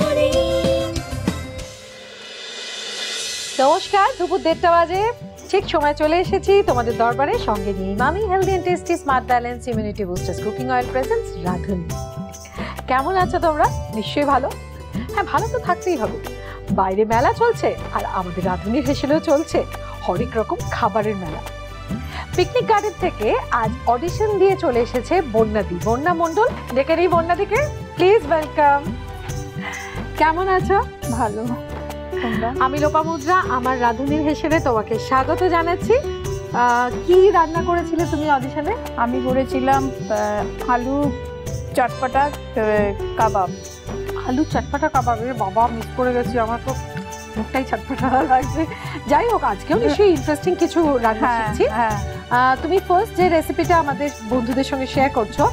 রাধুনী। নমস্কার, দুপুর 1:30 বাজে ঠিক সময় চলে এসেছি তোমাদের দরবারে সঙ্গে নিয়ে Emami healthy and tasty smart balance immunity boosters cooking oil presents Radhuni. কেমন আছো তোমরা? নিশ্চয়ই ভালো। হ্যাঁ, ভালো তো থাকতেই হবে। বাইরে মেলা চলছে আর আমাদের রাধুনীর হেসেলেও চলছে হরেক রকম খাবারের মেলা। পিকনিক গার্ডেন থেকে আজ অডিশন দিয়ে চলে এসেছে বন্যাদি, বন্যা মণ্ডল। ডেকে নেই বন্যাদিকে, প্লিজ ওয়েলকাম। কেমন আছো? ভালো। আমি লোপামুদ্রা, আমার রাধুনীর হেসেলে তোমাকে স্বাগত জানাচ্ছি। কি রান্না করেছিলে তুমি অডিশনে? আমি করেছিলাম আলু চটপটা কাবাব। আলু চটপটা কাবাব? বাবা, মিস করে গেছি, আমার তো মুখটাই চটপটা লাগছে। যাই হোক, আজকেও নিশ্চয়ই ইন্টারেস্টিং কিছু রান্না শিখছি। তুমি ফার্স্ট যে রেসিপিটা আমাদের বন্ধুদের সঙ্গে শেয়ার করছো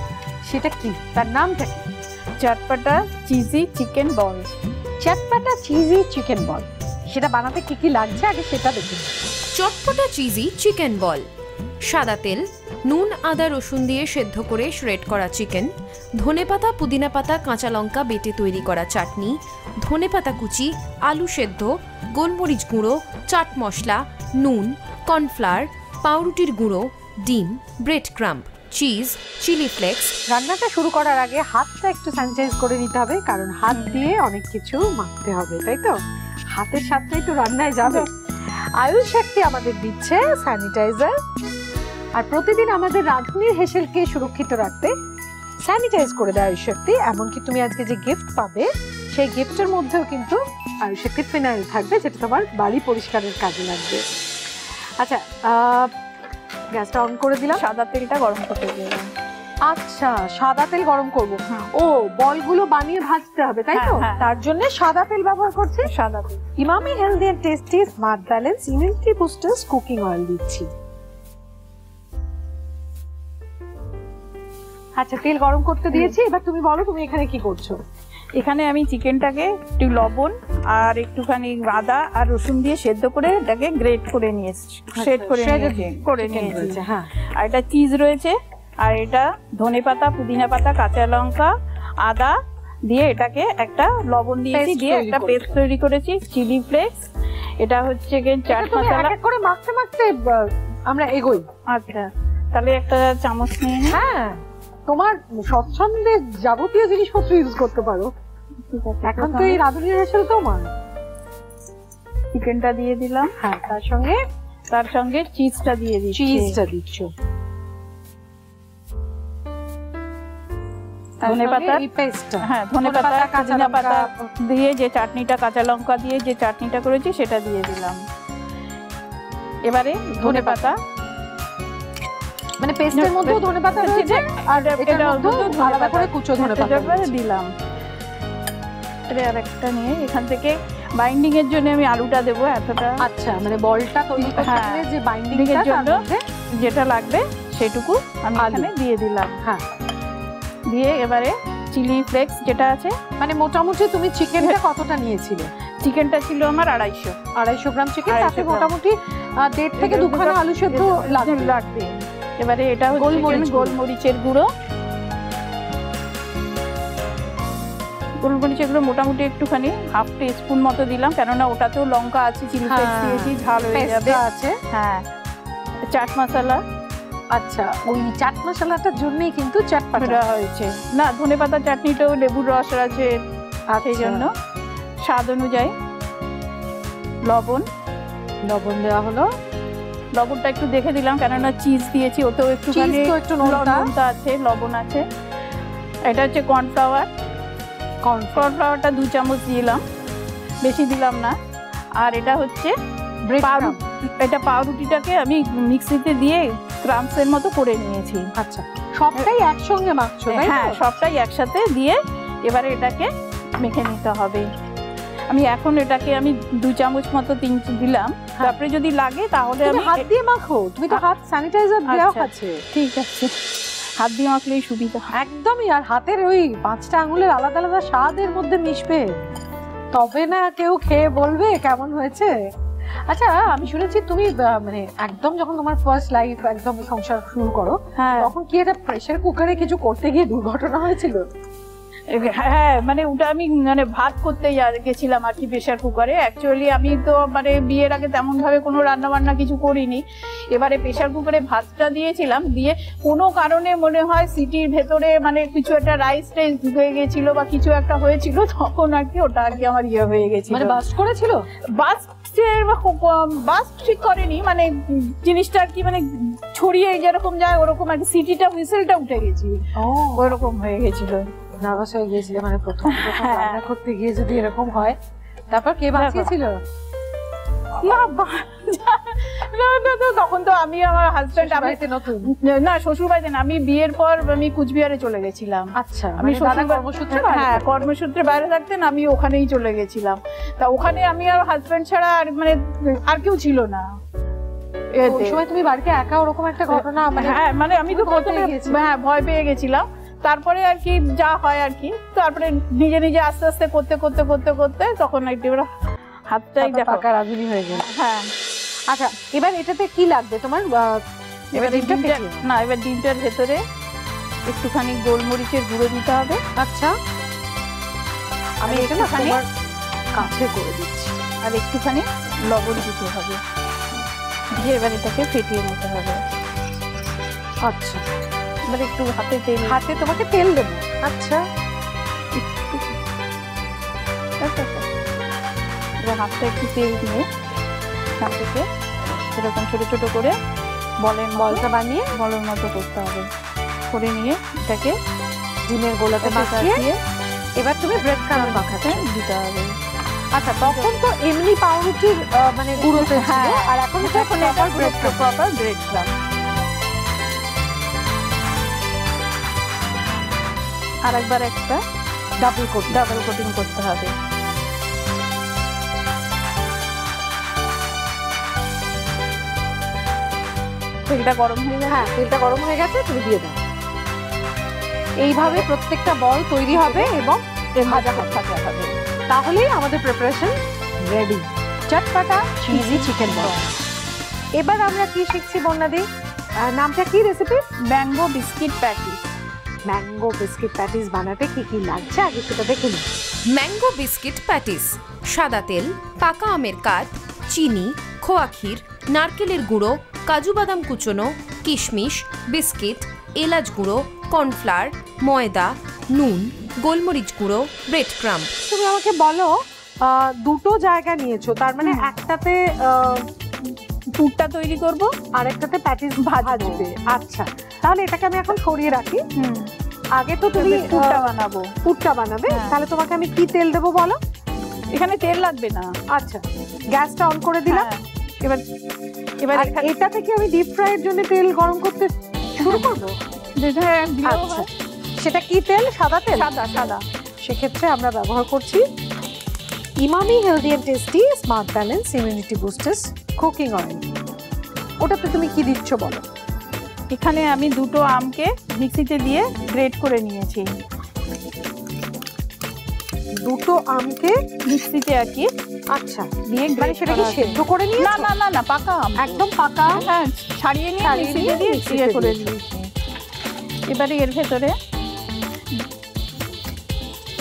সেটা কি, তার নামটা কি? Chatpata cheesy chicken ball. Chatpata cheesy chicken ball, সেটা বানাতে কি কি লাগছে আগে সেটা দেখি। চটপটা চিজি চিকেন বল: সাদা তেল, নুন, আদা, রসুন দিয়ে সেদ্ধ করে শ্রেড করা চিকেন, ধনেপাতা, পুদিনা পাতা, কাঁচা লঙ্কা বেটে তৈরি করা চাটনি, ধনেপাতা কুচি, আলু সেদ্ধ, গোলমরিচ গুঁড়ো, চাট মশলা, নুন, কর্নফ্লাওয়ার, পাউরুটির গুঁড়ো, ডিম, bread crumb, cheese, chilli flakes. রান্নাটা শুরু করার আগে হাতটা একটু স্যানিটাইজ করে নিতে হবে, কারণ হাত দিয়ে অনেক কিছু মাখতে হবে, তাই তো? হাতের সাথেই তো রান্নায় যাবে। আয়ুষ শক্তি আমাদের দিচ্ছে স্যানিটাইজার। আর প্রতিদিন আমাদের রাধুনীর হেসেলকে সুরক্ষিত রাখতে স্যানিটাইজ করে দেয় আয়ুষ শক্তি। এমনকি তুমি আজকে যে গিফট পাবে সেই গিফটের মধ্যেও কিন্তু আয়ুষ শক্তির ফিনাইল থাকবে, যেটা তোমার বাড়ি পরিষ্কারের কাজে লাগবে। আচ্ছা, গ্যাসটা অন করে দিলাম, সাদা তেলটা গরম করতে দিলাম। আচ্ছা, সাদা তেল গরম করবো। ও, বলগুলো বানিয়ে ভাজতে হবে, তাই তো? তার জন্য সাদা তেল ব্যবহার করছি। সাদা তেল। Emami healthy and tasty smart balance immunity boosters cooking oil দিচ্ছি। আচ্ছা, তেল গরম করতে দিয়েছি, এবার তুমি বলো তুমি এখানে কি করছো? এখানে আমি চিকেনটাকে একটু লবণ আর একটুখানি আদা আর রসুন দিয়ে সেদ্ধ করে এটাকে গ্রেট করে নিয়েছি, শ্রেড করে নিয়েছি। হ্যাঁ, আর এটা চিজ রয়েছে, আর এটা ধনেপাতা, পুদিনা পাতা, কাঁচা লঙ্কা, আদা দিয়ে এটাকে একটা লবণ দিয়েছি, দিয়ে একটা পেস্ট তৈরি করেছি। চিলি ফ্লেক্স, এটা হচ্ছে চাট মশলা। এক এক করে মাখতে মাখতে আমরা এগোই। আচ্ছা, তাহলে একটা চামচ নিয়ে নিই। হ্যাঁ, তোমার স্বচ্ছন্দে যাবতীয় জিনিসপত্র ইউজ করতে পারো। এখন তো এই রাধুনীর হেসেল তোমার। চিকেনটা দিয়ে দিলাম। হ্যাঁ, তার সঙ্গে চিজটা দিয়ে দিচ্ছি। চিজটা দিচ্ছ। ধনেপাতা, হ্যাঁ, ধনেপাতা, কাঁচা পাতা দিয়ে যে চাটনিটা, কাঁচা লঙ্কা দিয়ে যে চাটনিটা করেছি সেটা দিয়ে দিলাম। এবারে ধনেপাতা, মানে পেস্টের মধ্যেও ধনেপাতা রয়েছে আর এটার মধ্যেও আলাদা করে কুচো ধনেপাতা দিলাম। আর একটা নিয়ে এখান থেকে বাইন্ডিং এর জন্য আমি আলুটা দেবো এতটা। আচ্ছা, মানে বলটা তৈরি করতে গেলে যে বাইন্ডিং এর জন্য যেটা লাগবে সেটুকু আমি এখানে দিয়ে দিলাম। হ্যাঁ, দিয়ে এবারে চিলি ফ্লেক্স যেটা আছে, মানে মোটামুটি তুমি চিকেনটা কতটা নিয়েছিলে? চিকেনটা ছিল আমার 250 গ্রাম চিকেন, তাতে মোটামুটি 1.5 থেকে 2 খানা আলু সেদ্ধ লাগবে। এবারে এটা গোলমরিচের গুঁড়ো, গোলমরিচের গুঁড়ো মোটামুটি একটুখানি হাফ টিস্পুন মতো দিলাম, কেননা ওটাতেও লঙ্কা আছে, চিলি ফ্লেক্স দিয়েছি, ঝাল হয়ে যাবে। হ্যাঁ, চাট মশলা। আচ্ছা, ওই চাট মশলাটার জন্যই কিন্তু চটপটা হয়েছে। না, ধনেপাতা চাটনিটাও লেবুর রস আছে, সেই জন্য। স্বাদ অনুযায়ী লবণ দেওয়া হলো। লবণটা একটু দেখে দিলাম, কেননা চিজ দিয়েছি, ওতেও একটুখানি নোনতা আছে, লবণ আছে। এটা হচ্ছে কর্নফ্লাওয়ারটা 2 চামচ দিলাম, বেশি দিলাম না। আর এটা হচ্ছে এটা পাউরুটিটাকে আমি মিক্সিতে দিয়ে ক্রাম্পসের মতো করে নিয়েছি। আচ্ছা, সবটাই একসঙ্গে মাখছো? হ্যাঁ, সবটাই একসাথে দিয়ে এবারে এটাকে মেখে নিতে হবে। আমি এখন এটাকে আমি 2 চামচ মতো 3 দিলাম, তারপরে যদি লাগে তাহলে আমি হাত দিয়ে মাখো। তুমি তো হাত স্যানিটাইজার দেওয়া আছে। ঠিক আছে, হাত দিয়ে মাখলেই সুবিধা। একদমই। আর হাতের ওই 5টা আঙুলের আলাদা আলাদা স্বাদের মধ্যে মিশবে, তবে না কেউ খেয়ে বলবে কেমন হয়েছে। আচ্ছা, আমি শুনেছি তুমি মানে একদম যখন তোমার ফার্স্ট লাইফ একদম সংসার শুরু করো, তখন কি এটা প্রেসার কুকারে কিছু করতে গিয়ে দুর্ঘটনা হয়েছিল? হ্যাঁ মানে ওটা আমি মানে ভাত করতে গেছিলাম আর কি প্রেশার কুকারে। অ্যাকচুয়ালি আমি তো মানে বিয়ের আগে তেমন ভাবে কোনো রান্না বান্না কিছু করিনি। এবারে প্রেশার কুকারে ভাতটা দিয়েছিলাম, দিয়ে কোনো কারণে মনে হয় সিটির ভেতরে মানে কিছু একটা রাইস টাইস ঢুকে গেছিল বা কিছু একটা হয়েছিল, তখন আর কি ওটা আর কি আমার ইয়ে হয়ে গেছিল। মানে বাস্ট করেছিল? বাস্ট ঠিক করেনি, মানে জিনিসটা আর কি মানে ছড়িয়ে যেরকম যায় ওরকম আর কি, সিটিটা হুইসেলটা উঠে গেছিল, ওরকম হয়ে গেছিল। নার্ভাস হয়ে গিয়েছিল মানে প্রথম রান্না করতে গিয়ে যদি এরকম হয়। তারপর কে বাঁচিয়েছিল? তখন তো আমি আমার হাজবেন্ড না শ্বশুর বাড়িতে না, আমি বিয়ের পর আমি কুচবিহারে চলে গেছিলাম। আচ্ছা, আমি কর্মসূত্রে, হ্যাঁ কর্মসূত্রে বাইরে থাকতেন, আমি ওখানেই চলে গেছিলাম। তা ওখানে আমি আর হাজবেন্ড ছাড়া আর মানে আর কেউ ছিল না। ওই সময় তুমি বাড়িতে একা ওরকম একটা ঘটনা? হ্যাঁ মানে আমি তো প্রথমে হ্যাঁ ভয় পেয়ে গেছিলাম, তারপরে আর কি যা হয় আর কি, তারপরে নিজে নিজে আস্তে আস্তে করতে করতে করতে করতে তখন একটু হাতটাই পাকা রাঁধুনি হয়ে গেল। হ্যাঁ আচ্ছা, এবার এটাতে কি লাগবে তোমার? এবার না, এবার ডিমটার ভেতরে একটুখানি গোলমরিচের গুঁড়ো দিতে হবে। আচ্ছা, আমি একটুখানি কাছে করে দিচ্ছি। আর একটুখানি লবণ দিতে হবে, দিয়ে এবার এটাকে ফেটিয়ে নিতে হবে। আচ্ছা, এবার একটু হাতে তোমাকে তেল দেবো। আচ্ছা, এবার হাতটা একটু তেল দিয়ে এখান থেকে এরকম ছোট ছোট করে বলটা বানিয়ে বলের মতো করতে হবে। করে নিয়ে এটাকে ডিমের গোলাতে মাখিয়ে এবার তুমি ব্রেড ক্রাম্ব মাখাতে দিতে হবে। আচ্ছা, তখন তো এমনি পাউরুটির মানে গুঁড়োতে ছিল, আর এখন এটা প্রপার ব্রেড ক্রাম্ব। আর একবার একটা ডাবল কোটিং করতে হবে। তেলটা গরম হয়ে গেছে? হ্যাঁ, তেলটা গরম হয়ে গেছে, তুমি দিয়ে দাও। এইভাবে প্রত্যেকটা বল তৈরি হবে এবং ভাজা হবে, তাহলেই আমাদের preparation ready. Chatpata cheesy chicken ball. এবার আমরা কি শিখছি বন্যাদি? নামটা কি recipe? Mango biscuit patties. Mango biscuit patties বানাতে কি কি লাগছে আগে সেটা দেখে নিই। ম্যাঙ্গো বিস্কিট প্যাটিস: সাদা তেল, পাকা আমের কাঠ, চিনি, খোয়া ক্ষীর, নারকেলের গুঁড়ো, কাজু বাদাম কুচোনো, কিশমিশ, বিস্কিট, এলাচ গুঁড়ো, কর্নফ্লাওয়ার, ময়দা, নুন, গোলমরিচ গুঁড়ো, ব্রেড ক্রাম্ব। তুমি আমাকে বলো, দুটো জায়গা নিয়েছো, তার মানে একটাতে পুরটা তৈরি করব আর একটাতে প্যাটিস ভাজবে। আচ্ছা, তাহলে এটাকে আমি এখন সরিয়ে রাখি। আগে তো তুমি পুরটা বানাবে, তাহলে তোমাকে আমি কি তেল দেবো বলো? এখানে তেল লাগবে না। আচ্ছা, গ্যাসটা অন করে দিলাম। এবার এটা থেকে আমি ডিপ ফ্রাইয়ের জন্য তেল গরম করতে শুরু করবো। আচ্ছা, সেটা কি তেল? সাদা তেল? সাদা। সেক্ষেত্রে আমরা ব্যবহার করছি Emami healthy and tasty smart balance immunity boosters cooking oil. ওটাতে তুমি কি দিচ্ছ বলো? এখানে আমি দুটো আমকে মিক্সিতে দিয়ে গ্রেট করে নিয়েছি। দুটো আমকে মিক্সিতে আর কি আচ্ছা দিয়ে, মানে সেটা কি সেদ্ধ করে নিয়ে? না, পাকা আম, একদম পাকা। হ্যাঁ, ছাড়িয়ে নিয়ে মিক্সিতে দিয়ে ইয়ে করে নিয়েছি। এবারে এর ভেতরে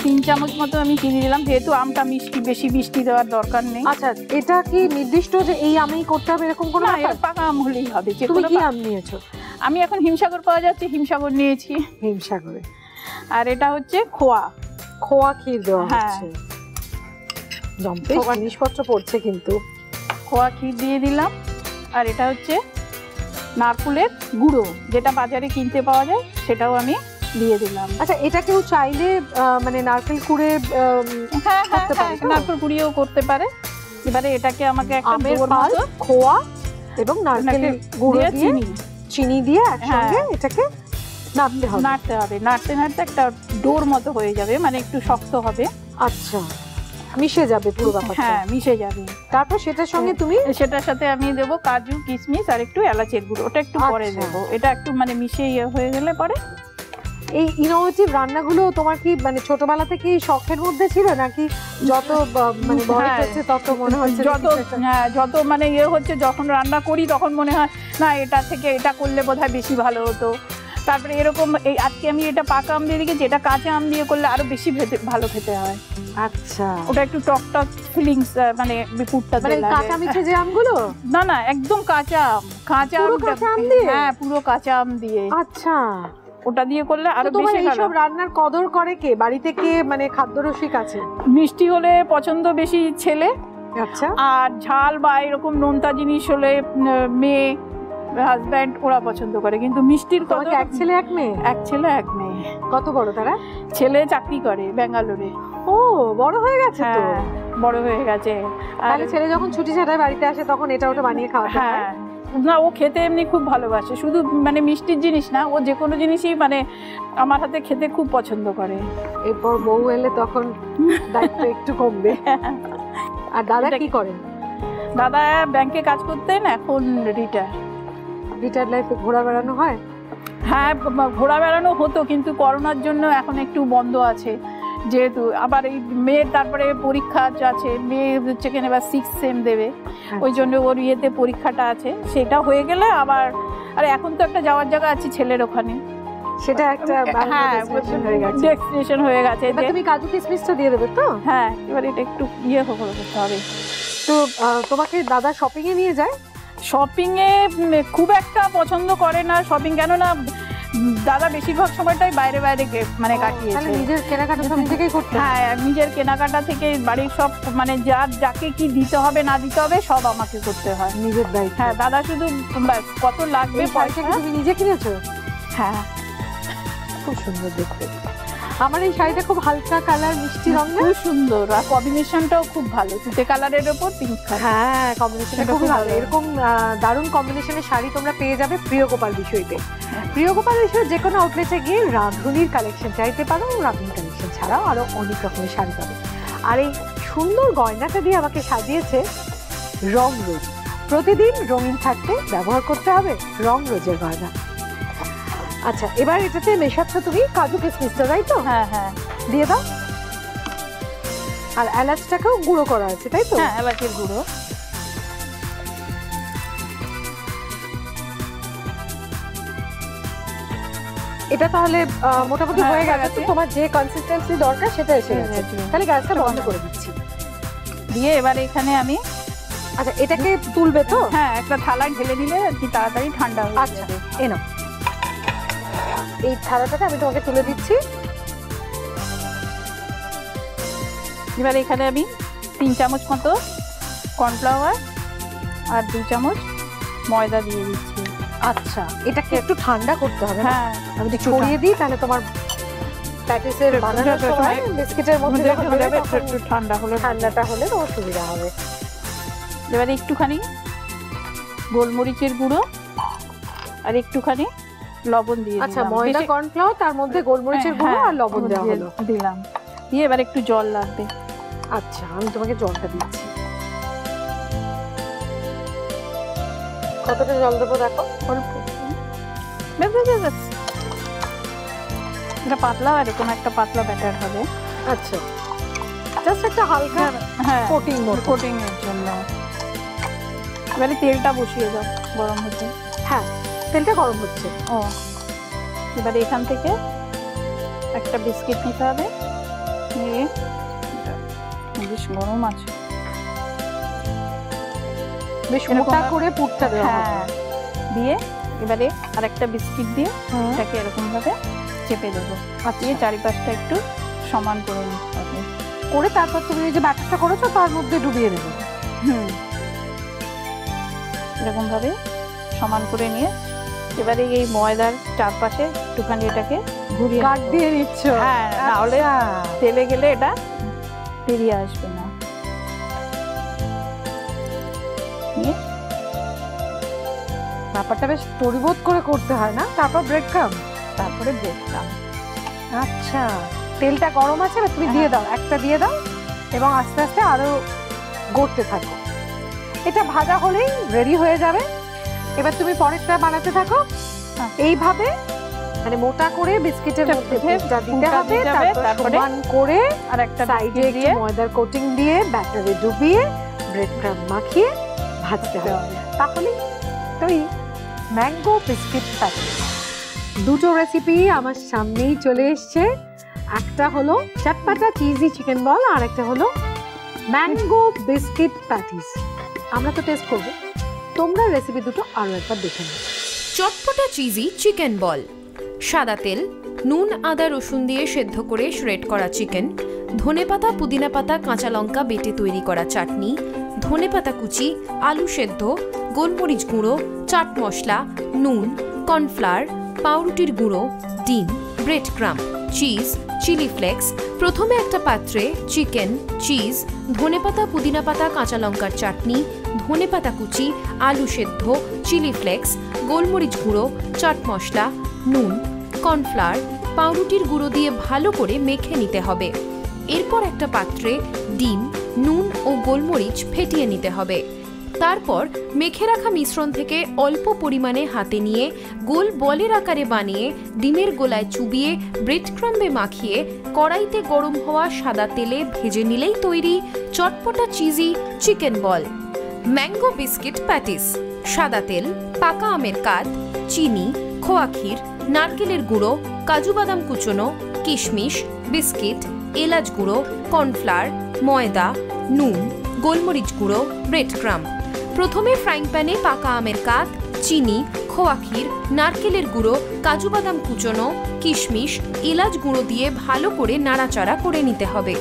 3 চামচ মতো আমি চিনি দিলাম, যেহেতু আমটা মিষ্টি, বেশি মিষ্টি দেওয়ার দরকার নেই। আচ্ছা, এটা কি নির্দিষ্ট যে এই আমেই করতে হবে এরকম কোনো ব্যাপার? পাকা আম হলেই হবে। তুমি কি আম নিয়েছো? আমি এখন হিমসাগর পাওয়া যাচ্ছে, হিমসাগর নিয়েছি। হিমসাগরে। আর এটা হচ্ছে খোয়া ক্ষীর দেওয়া হচ্ছে। জিনিসপত্র পড়ছে কিন্তু। খোয়া ক্ষীর দিয়ে দিলাম। আর এটা হচ্ছে নারকেলের গুঁড়ো, যেটা বাজারে কিনতে পাওয়া যায়, সেটাও আমি দিয়ে দিলাম। আচ্ছা, এটা কেউ চাইলে মানে নারকেল কুড়ে নারকেল কুড়িয়েও করতে পারে। এবারে এটাকে আমাকে একটা খোয়া এবং নারকেল গুঁড়ো দিয়ে চিনি দিয়ে একসঙ্গে এটাকে নাড়তে হবে। নাড়তে একটা ডোর মতো হয়ে যাবে, মানে একটু শক্ত হবে। আচ্ছা, মিশে যাবে পুরো ব্যাপারটা? হ্যাঁ, মিশে যাবে। তারপর সেটার সঙ্গে সেটার সাথে আমি দেবো কাজু, কিশমিশ আর একটু এলাচের গুঁড়ো, ওটা একটু পরে দেবো। এটা একটু মানে মিশে হয়ে গেলে পরে। এই ইনোভেটিভ রান্নাগুলো তোমার কি মানে ছোটবেলা থেকেই শখের মধ্যে ছিল, নাকি যত মানে বড় হচ্ছে তত মনে হচ্ছে যত মানে হচ্ছে, যখন রান্না করি তখন মনে হয় না এটা থেকে এটা করলে বোধহয় বেশি ভালো হতো, তারপরে এরকম এই আজকে আমি এটা পাকা আম দিয়ে দিয়েছি, এটা কাঁচা আম দিয়ে করলে আরো বেশি ভালো খেতে হয়। আচ্ছা, ওটা একটু টক টক ফিলিংস মানে পুরটা মানে কাঁচা মিঠে যে আমগুলো? না না, একদম কাঁচা আম, পুরো কাঁচা আম দিয়ে? হ্যাঁ, পুরো কাঁচা আম দিয়ে। আচ্ছা, ওটা দিয়ে করলে আরো বেশি ভালো। এইসব রান্নার কদর করে কে বাড়িতে? কে মানে খাদ্যরসিক আছে? মিষ্টি হলে পছন্দ বেশি ছেলে, আচ্ছা, আর ঝাল বা এরকম নোনতা জিনিস হলে মেয়ে, হাজব্যান্ড ওরা পছন্দ করে। কিন্তু মিষ্টির কদর। এক ছেলে এক মেয়ে? এক ছেলে এক মেয়ে। কত বড় তারা? ছেলে চাকরি করে ব্যাঙ্গালোরে। ও, বড় হয়ে গেছে তো। বড় হয়ে গেছে। আর ছেলে যখন ছুটি ছাটায় বাড়িতে আসে তখন এটা ওটা বানিয়ে খাওয়াতে হয়? হ্যাঁ, না ও খেতে এমনি খুব ভালোবাসে, শুধু মানে মিষ্টির জিনিস না, ও যে কোনো জিনিসই মানে আমার হাতে খেতে খুব পছন্দ করে। এরপর বউ এলে তখন দায়িত্ব একটু কমবে। আর দাদা কি করেন? দাদা ব্যাংকে কাজ করতেন, এখন রিটায়ার্ড লাইফে ঘোরা বেড়ানো হয়? হ্যাঁ, ঘোরা বেড়ানো হতো, কিন্তু করোনার জন্য এখন একটু বন্ধ আছে। যেহেতু আবার এই মেয়ের তারপরে পরীক্ষা আছে, মেয়ে হচ্ছে কিনা এবার 6th সেম দেবে, ওই জন্য ওর ইয়েতে পরীক্ষাটা আছে। সেটা হয়ে গেলে আবার, আর এখন তো একটা যাওয়ার জায়গা আছে ছেলের ওখানে, সেটা একটা ডেস্টিনেশন হয়ে গেছে। তুমি কাজু কিশমিশটা দিয়ে দেবে তো? হ্যাঁ, এবার এটা একটু করতে হবে। তো তোমাকে দাদা শপিং এ নিয়ে যায়? শপিং এ খুব একটা পছন্দ করে না শপিং, কেননা দাদা বেশিরভাগ সময়টাই বাইরে বাইরে মানে কাটিয়েছে। নিজের কেনাকাটা সব থেকেই করতে? হ্যাঁ, নিজের কেনাকাটা থেকে বাড়ির সব মানে যাকে কি দিতে হবে না দিতে হবে সব আমাকে করতে হয়, নিজের দায়িত্ব। হ্যাঁ, দাদা শুধু কত লাগবে পয়সা তুমি নিজে কিনেছো? হ্যাঁ, খুব সুন্দর দেখতে। আমার এই শাড়িটা খুব হালকা কালার, মিষ্টি রঙ, খুব সুন্দর, আর কম্বিনেশনটাও খুব ভালো, তুতে কালারের উপর পিঙ্ক কালার। হ্যাঁ, কম্বিনেশনটা খুব ভালো। এরকম দারুণ কম্বিনেশনের শাড়ি তোমরা পেয়ে যাবে প্রিয়গোপাল বিষয়তে। প্রিয়গোপাল বিষয়ে যে কোনো আউটলেটে গিয়ে রাঁধুনির কালেকশন চাইতে পারো। রাঁধুনি কালেকশন ছাড়াও আরো অনেক রকমের শাড়ি পাবে। আর এই সুন্দর গয়নাটা দিয়ে আমাকে সাজিয়েছে রং রোজ। প্রতিদিন রঙিন থাকতে ব্যবহার করতে হবে রং রোজের গয়না। আচ্ছা, এবার এটাতে মেশাচ্ছ তুমি কাজু কিশমিশটা, তাই তো? হ্যাঁ হ্যাঁ, দিয়ে দাও। আর এলাচটাকেও গুঁড়ো করা আছে, তাই তো? হ্যাঁ, এলাচের গুঁড়ো। এটা তাহলে মোটামুটি হয়ে গেছে। তোমার যে কনসিস্টেন্সি দরকার সেটা এসে গেছে। তাহলে গ্যাসটা বন্ধ করে দিচ্ছি। দিয়ে এবার এখানে আমি, আচ্ছা, এটাকে তুলবে তো? হ্যাঁ, একটা থালায় ঢেলে দিলে আর কি তাড়াতাড়ি ঠান্ডা হয়ে যাবে। এ নাও, এই থালাটাকে আমি তোমাকে তুলে দিচ্ছি। এবার এখানে আমি 3 চামচ মতো কর্নফ্লাওয়ার আর 2 চামচ ময়দা দিয়ে দিচ্ছি। আচ্ছা, এটাকে একটু ঠান্ডা করতে হবে? হ্যাঁ, আমি যদি ছড়িয়ে দিই তাহলে তোমার প্যাটিসের বানানোর সময় বিস্কিটের মধ্যে একটু ঠান্ডাটা হলে তোমার সুবিধা হবে। এবারে একটুখানি গোলমরিচের গুঁড়ো আর একটুখানি লবণ দিয়ে দিলাম। আচ্ছা, ময়দা কর্নফ্লাওয়ার, তার মধ্যে গোলমরিচের গুঁড়ো আর লবণ দেওয়া হলো, দিলাম। দিয়ে এবার একটু জল লাগবে। আচ্ছা, আমি তোমাকে জলটা দিচ্ছি। কতটা জল দেবো দেখো? অল্প। এটা পাতলা, এরকম একটা পাতলা ব্যাটার হবে। আচ্ছা, জাস্ট একটা হালকা কোটিং এর জন্য। এবারে তেলটা বসিয়ে দাও গরম হতে। হ্যাঁ, তেলটা গরম হচ্ছে। ও, এবারে এখান থেকে একটা বিস্কিট নিতে হবে, নিয়ে বেশ গরম আছে, বেশ মোটা করে পুরটা দেওয়া হবে। হ্যাঁ, দিয়ে এবারে আরেকটা বিস্কিট দিয়ে এটাকে এরকম ভাবে চেপে দেবো। দিয়ে চারিপাশটা একটু সমান করে নিতে হবে। করে তারপর তুমি যে ব্যাটারটা করেছো তার মধ্যে ডুবিয়ে দেবে। এরকম ভাবে সমান করে নিয়ে এবারে এই ময়দার চারপাশে একটুখানি এটাকে ঘুরিয়ে গাঁট দিয়ে নিচ্ছ? হ্যাঁ, না হলে তেলে গেলে এটা বেরিয়ে আসবে না। ব্যাপারটা বেশ পরিবোধ করে করতে হয় না? তারপর ব্রেড ক্রাম্ব, তারপরে ব্রেড ক্রাম্ব। আচ্ছা, তেলটা গরম আছে, তুমি দিয়ে দাও, একটা দিয়ে দাও এবং আস্তে আস্তে আরো গড়তে থাকো। এটা ভাজা হলেই রেডি হয়ে যাবে। এবার তুমি পরেরটা বানাতে থাকো এইভাবে, মানে মোটা করে বিস্কিটের মধ্যে পুরটা দিতে হবে, তারপর সমান করে আর একটা সাইডে দিয়ে ময়দার কোটিং দিয়ে ব্যাটারে ডুবিয়ে ব্রেড ক্রাম্ব মাখিয়ে ভাজতে হবে। তাহলে তৈরি ম্যাঙ্গো বিস্কিট প্যাটি। দুটো রেসিপি আমার সামনেই চলে এসছে। একটা হলো চটপটা চিজি চিকেন বল, আর একটা হলো ম্যাঙ্গো বিস্কিট প্যাটিস। আমরা তো টেস্ট করব, তোমরা রেসিপি দুটো আরো একবার দেখে নাও। চটপটা চিজি চিকেন বল। সাদা তেল, নুন আদা রসুন দিয়ে সেদ্ধ করে শ্রেড করা চিকেন, ধনেপাতা পুদিনা পাতা কাঁচা লঙ্কা বেটে তৈরি করা চাটনি, ধনেপাতা কুচি, আলু সেদ্ধ, গোলমরিচ গুঁড়ো, চাট মশলা, নুন, কর্নফ্লাওয়ার, পাউরুটির গুঁড়ো, ডিম, bread crumb, cheese, chilli flakes. প্রথমে একটা পাত্রে চিকেন, চিজ, ধনেপাতা পুদিনা পাতা কাঁচা লঙ্কার চাটনি, ধনেপাতা কুচি, আলু সেদ্ধ, চিলি ফ্লেক্স, গোলমরিচ গুঁড়ো, চাট মশলা, নুন, কর্নফ্লাওয়ার, পাউরুটির গুঁড়ো দিয়ে ভালো করে মেখে নিতে হবে। এরপর একটা পাত্রে ডিম, নুন ও গোলমরিচ ফেটিয়ে নিতে হবে। তারপর মেখে রাখা মিশ্রণ থেকে অল্প পরিমাণে হাতে নিয়ে গোল বলের আকারে বানিয়ে ডিমের গোলায় চুবিয়ে ব্রেড ক্রাম্বে মাখিয়ে কড়াইতে গরম হওয়া সাদা তেলে ভেজে নিলেই তৈরি chatpata cheesy chicken ball. Mango biscuit patties. সাদা তেল, পাকা আমের কাত, চিনি, খোয়া ক্ষীর, নারকেলের গুঁড়ো, কাজু বাদাম কুচনো, কিশমিশ, বিস্কিট, এলাচ গুঁড়ো, কর্নফ্লাওয়ার, ময়দা, নুন, গোলমরিচ গুঁড়ো, ব্রেড ক্রাম্ব। প্রথমে ফ্রাইং প্যানে পাকা আমের কাত, চিনি, খোয়া ক্ষীর, নারকেলের গুঁড়ো, কাজু বাদাম কুচনো, কিশমিশ, এলাচ গুঁড়ো দিয়ে ভালো করে নাড়াচাড়া করে নিতে হবে।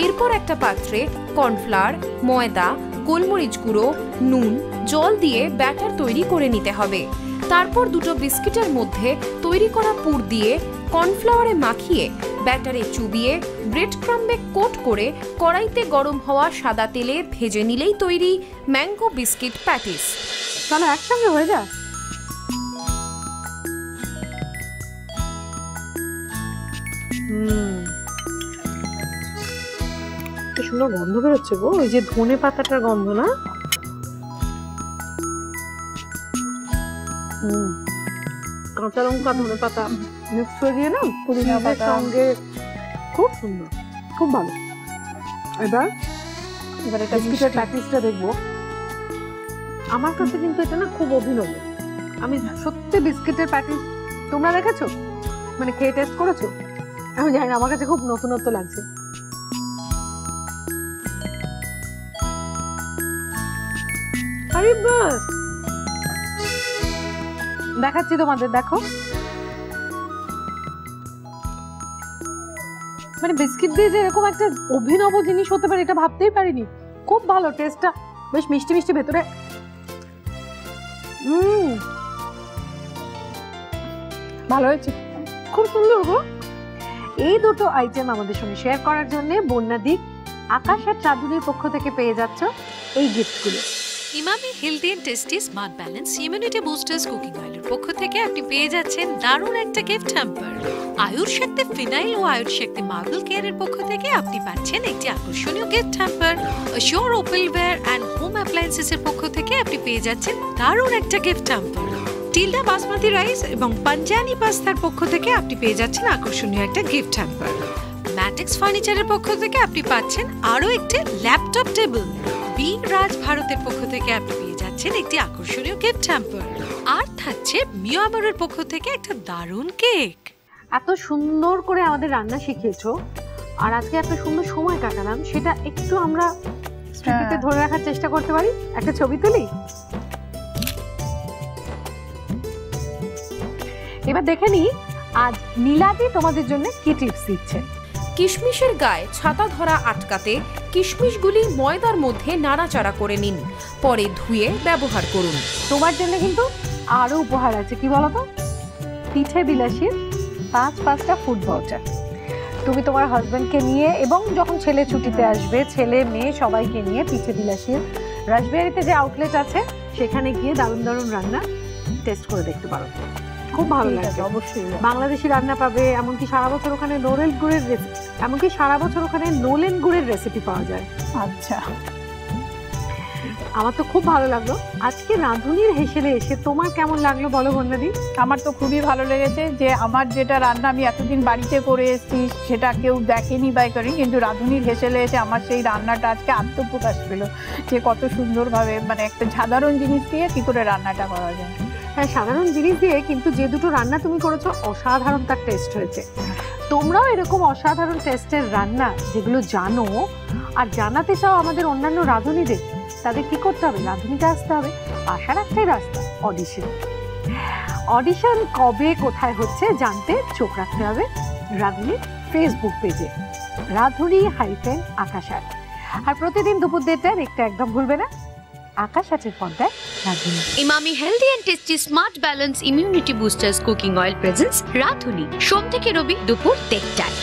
এরপর একটা পাত্রে কর্নফ্লাওয়ার, ময়দা, গোলমরিচ গুঁড়ো, নুন, জল দিয়ে ব্যাটার তৈরি করে নিতে হবে। তারপর দুটো বিস্কিটের মধ্যে তৈরি করা পুর দিয়ে কর্নফ্লাওয়ারে মাখিয়ে ব্যাটারে চুবিয়ে ব্রেড ক্রাম্বে কোট করে কড়াইতে গরম হওয়া সাদা তেলে ভেজে নিলেই তৈরি ম্যাঙ্গো বিস্কিট প্যাটিস। তাহলে একসঙ্গে হয়ে যায়। কি সুন্দর গন্ধ বেরোচ্ছে গো, ওই যে ধনে পাতাটার গন্ধ না? কাঁচা লঙ্কা ধনে পাতা মিক্স করে দিয়ে না পুদিনা পাতার সঙ্গে, খুব সুন্দর, খুব ভালো। এবার এটা বিস্কিটের প্যাটিসটা দেখবো। আমার কাছে কিন্তু এটা না খুব অভিনব। আমি সত্যি বিস্কিটের প্যাটিস তোমরা দেখেছো, মানে খেয়ে টেস্ট করেছো? আমি জানি না, আমার কাছে খুব নতুনত্ব লাগছে। আরে বাস, দেখাচ্ছি তোমাদের, দেখো। মানে বিস্কিট দিয়ে যে এরকম একটা অভিনব জিনিস হতে পারে এটা ভাবতেই পারিনি। খুব ভালো টেস্টটা, বেশ মিষ্টি মিষ্টি ভেতরে। ভালো হয়েছে, খুব সুন্দর গো। এই দুটো আইটেম আমাদের সঙ্গে শেয়ার করার জন্য বন্যাদিক আকাশ আর চাঁদুনির পক্ষ থেকে পেয়ে যাচ্ছ এই গিফটগুলো। Emami healthy and tasty smart balance immunity boosters cooking অয়েলের পক্ষ থেকে আপনি পেয়ে যাচ্ছেন দারুণ একটা গিফট হ্যাম্পার। আয়ুর শক্তি ফিনাইল ও আয়ুর শক্তি মার্বেল কেয়ারের পক্ষ থেকে আপনি পাচ্ছেন একটি আকর্ষণীয় গিফট হ্যাম্পার। শিওর ওপেলওয়্যার অ্যান্ড হোম অ্যাপ্লায়েন্সেস এর পক্ষ থেকে আপনি পেয়ে যাচ্ছেন দারুণ একটা gift hamper. Tilda basmati rice এবং পাঞ্জানি পাস্তার পক্ষ থেকে আপনি পেয়ে যাচ্ছেন আকর্ষণীয় একটা গিফট হ্যাম্পার। ম্যাটিক্স ফার্নিচারের পক্ষ থেকে আপনি পাচ্ছেন আরও একটি ল্যাপটপ টেবিল। বি রাজ ভারতের পক্ষ থেকে আপনি পেয়ে যাচ্ছেন একটি আকর্ষণীয় গিফট হ্যাম্পার। আর থাকছে মিয়ামারের পক্ষ থেকে একটা দারুণ কেক। এত সুন্দর করে আমাদের রান্না শিখিয়েছো, আর আজকে এত সুন্দর সময় কাটালাম, সেটা একটু আমরা স্মৃতিতে ধরে রাখার চেষ্টা করতে পারি। একটা ছবি তুলি। এবার দেখে নি আজ নীলাদি তোমাদের জন্য কি টিপস দিচ্ছে। কিশমিশের গায়ে ছাতা ধরা আটকাতে কিশমিশগুলি ময়দার মধ্যে নাড়াচাড়া করে নিন, পরে ধুয়ে ব্যবহার করুন। তোমার জন্য কিন্তু আরো উপহার আছে, কি বলতো? পিঠে বিলাসীর 5টা ফুড ভাউচার। তুমি তোমার হাজবেন্ডকে নিয়ে এবং যখন ছেলে ছুটিতে আসবে, ছেলে মেয়ে সবাইকে নিয়ে পিঠে বিলাসীর রাসবিহারিতে যে আউটলেট আছে সেখানে গিয়ে দারুণ দারুণ রান্না টেস্ট করে দেখতে পারো। খুব ভালো লাগবে। অবশ্যই বাংলাদেশি রান্না পাবে, এমনকি সারা বছর ওখানে নোলেন গুড়ের রেসিপি পাওয়া যায়। আচ্ছা, আমার তো খুব ভালো লাগলো। আজকে রাঁধুনির হেসেলে এসে তোমার কেমন লাগলো বলো বন্যাদি? আমার তো খুবই ভালো লেগেছে যে আমার যেটা রান্না আমি এতদিন বাড়িতে করে এসেছি সেটা কেউ দেখেনি বা করেনি, কিন্তু রাঁধুনির হেসেলে এসে আমার সেই রান্নাটা আজকে আত্মপ্রকাশ পেল যে কত সুন্দরভাবে, মানে একটা সাধারণ জিনিস দিয়ে কি করে রান্নাটা করা যায়। হ্যাঁ, সাধারণ জিনিস দিয়ে কিন্তু যে দুটো রান্না তুমি করেছো অসাধারণ তার টেস্ট হয়েছে। তোমরাও এরকম অসাধারণ টেস্টের রান্না যেগুলো জানো আর জানাতে চাও আমাদের অন্যান্য রাঁধুনিদের, তাদের কি করতে হবে? রাঁধুনিতে আসতে হবে। আসার একটাই রাস্তা, অডিশন। অডিশন কবে কোথায় হচ্ছে জানতে চোখ রাখতে হবে রাঁধুনির ফেসবুক পেজে, রাঁধুনি-আকাশ। আর প্রতিদিন দুপুর 1:30টায় দেখতে একদম ভুলবে না আকাশ আটের পর্দায় Radhuni. Emami healthy and tasty smart balance immunity boosters cooking oil presents Radhuni, সোম থেকে রবি দুপুর 1:30টায়।